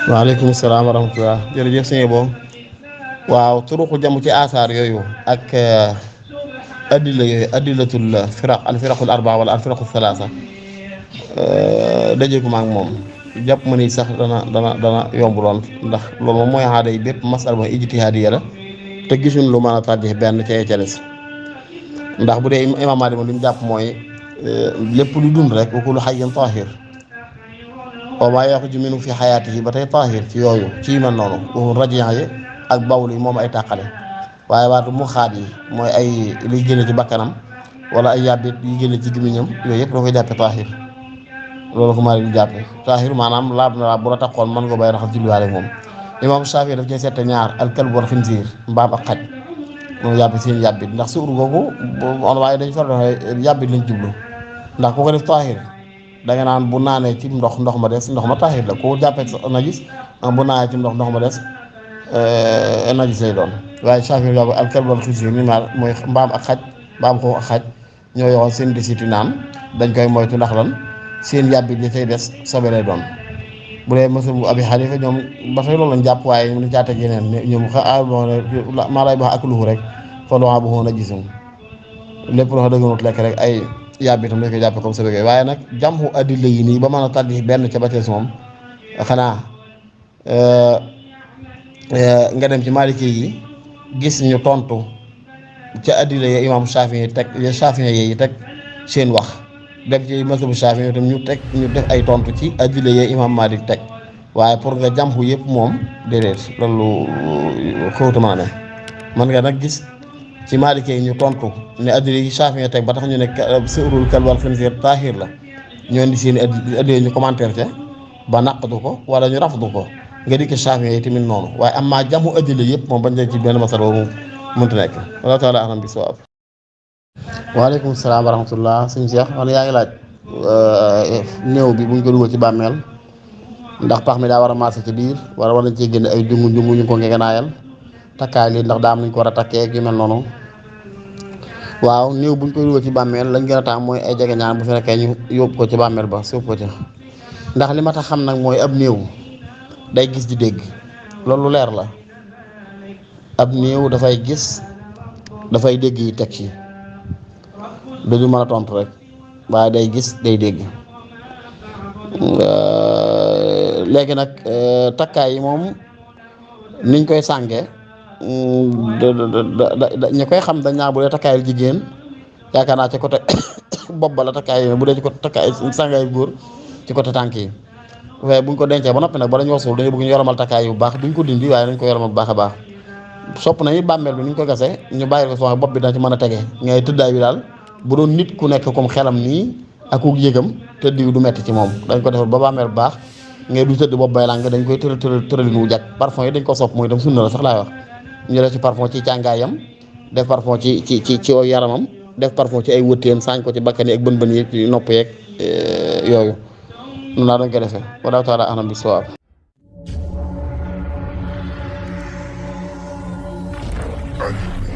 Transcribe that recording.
waaleykum salaam wa rahmatullah jërëjëf sëñ Bo. waaw turuqu jam ci asaar yooyu ak addila yooyu addilatul firaq al firaqul arbaa wala al firaqul salaasa dajeeku ma ak moom jàpp ma ni sax dana yomb lool ndax loolu moom mooy aada yi bépp masal ba ijtihaadiya la te gisuñ lu mën a tarjix benn ca des ndax bu dee imaam Maalik moom li mu jàpp mooy lépp lu dund rek wa kullu hayyin taahir wa maa yaxruju minhu fi xayaatihi ba tey taahir ci yooyu ci yu mel noonu waxul rajiyan yi ak bawul yi moom ay tàqale waaye waatu mu xaat yi mooy ay liy génne ci bakkanam wala ay yàbbit yi génne ci gémmiñam yooyu yëpp da koy jàppe taahir loolu ko Maalik di jàppe taahir maanaam laab na laab bu la taxoon mën nga bay raxas julliwaale moom imaam Shaafi daf cee seete ñaar al kalb wal xinziir mbaam ak xaj moom yàbbi seen yàbbit ndax suur googu on waaye dañ far yàbbit lañ jublu ndax ku ko def taahir da nga naan bu naanee ci ndox ma des ndox ma taahir la ku jàppee najis bu naanee ci ndox ma des najis lay doon waaye Shaafi yàgg al kalb wal xinziir ni maar mooy mbaam ak xaj mbaam xoo ak xaj ñoo yoxoon seen desiti naan dañ koy moytu ndax lan seen yàbbit li cay des sobe lay doon bu dee mësul bu Abi Xanifa ñoom ba tey loolu lañ jàpp waaye ñu caa teg yeneen ñoom maa lay wax ak luxu rek fa loo xam ne najisun lépp loo xam dëgganut lekk rek ay yàbbitam dañ koy jàppe comme sobe waaye nag jàmxu addila yi nii ba mën a tàddi benn ca ba ca moom xanaa nga dem ci Maliki yi gis ñu tontu ca addila ya imaam Shaafi yi teg ya Shaafi yi teg seen wax dem ci mazhabu Shaafi tam ñu def ay tontu ci addila ya imaam Maalik teg waaye pour nga jàmxu yëpp moom déedéet loolu xawtuma ne man nga nag gis ci Maliki yi ñu tontu ne addila yi Shaafi yi teg ba tax ñu ne su'rul kalb wal xinziir taahir la ñoo indi seen addila ñu commentaire ca ba naqdu ko wala ñu rafdu ko nga dikk Shaafi yi tamit noonu waaye am maa jàmxu addila yëpp moom bañ leen ci benn masala boobu mënta nekk wallaahu taala a'lam bi sawaab. waaleykum salaam wa rahmatullah sëñ Cheikh man yaa ngi laaj néew bi buñ ko dugal ci bàmmeel ndax pax mi daa war a marché ci biir wala war nañ cee génne ay jungu ñu ko ngegenaayal takkaay lii ndax daa am nañ ko war a takkee ak yu mel noonu waaw néew buñ ko dugal ci bàmmeel lañ gën a taam mooy ay jegeñaan bu fekkee ñu yóbbu ko ci bàmmeel ba suuf ko ci ndax li ma tax xam nag mooy ab néew day gis di dégg loolu lu leer la ab néew dafay gis dafay dégg yi teg ci duñu mën a tontu rek waaye day gis day dégg léegi nag takkaay yi moom niñ koy sànge ñu koy xam dañ naa bu dee takkaayal jigéen yaakaar naa ci côté bopp ba la takkaay yi bu dee ci côté takkaay sàngaay góor ci côté tànk yi waaye buñ ko dencee ba noppi nag ba dañu wax suuf dañu bëgg ñu yoromal takkaay yu baax duñ ko dindi waaye dañ ko yoromal bu baax a baax sopp nañu bàmmeel bi ni ñu ko gasee ñu bàyyi ko soo bopp bi dana ci mën a tege ngay tëddaay bi daal bu doon nit ku nekk comme xelam nii ak ku yëgam tëdd yu du metti ci moom dañ ko defal ba bàmmeel bu baax ngay du tëdd bopp bay lang dañ koy tëralin wu jag parfum yi dañ ko sopp mooy dem sunna la sax laay wax ñu def ci parfum ci càngaayam def parfum ci yaramam def parfum ci ay wëttéen saañ ko ci bakkan yi ak bën yi ci nopp yeeg yooyu noonu laa dañ ko defee wallahu taala a'lam bi sawaab. Anime.